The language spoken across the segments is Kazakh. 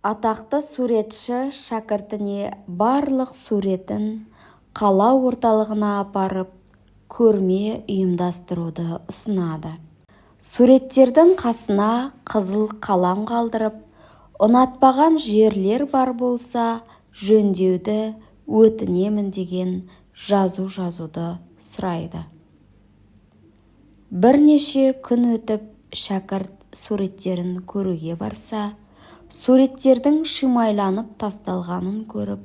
Атақты суретші шәкіртіне барлық суретін қала орталығына апарып көрме ұйымдастыруды ұсынады. Суреттердің қасына қызыл қалам қалдырып, ұнатпаған жерлер бар болса жөндеуді өтінемін деген жазуды сұрайды. Бірнеше күн өтіп, шәкірт суреттерін көруге барса, суреттердің шимайланып тасталғанын көріп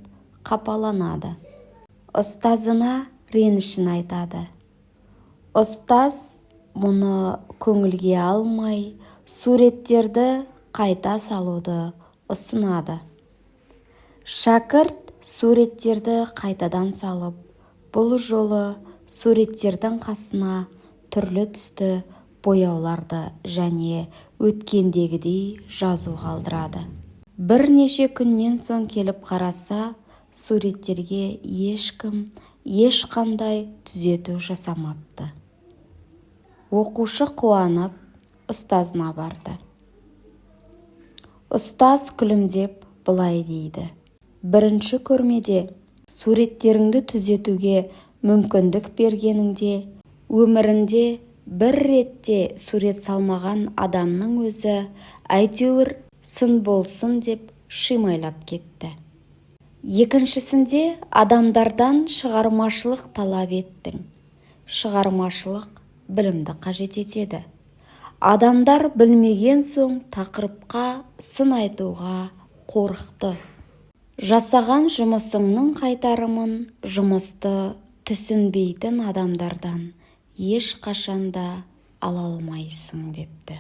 қапаланады. Ұстазына ренішін айтады. Ұстаз мұны көңілге алмай, суреттерді қайта салуды ұсынады. Шәкірт суреттерді қайтадан салып, бұл жолы суреттердің қасына түрлі түсті бояуларды және өткендегідей жазу қалдырады. Бірнеше күннен соң келіп қараса, суреттерге ешқандай түзету жасамапты. Оқушы қуанып, ұстазына барды. Ұстаз күлімдеп былай дейді: бірінші көрмеде суреттеріңді түзетуге мүмкіндік бергеніңде, өмірінде бір ретте сурет салмаған адамның өзі әйтеуір сын болсын деп шимайлап кетті. Екіншісінде адамдардан шығармашылық талап еттің. Шығармашылық білімді қажет етеді. Адамдар білмеген соң тақырыпқа сын айтуға қорықты. Жасаған жұмысыңның қайтарымын жұмысты түсінбейтін адамдардан ешқашанда ала алмайсың депті.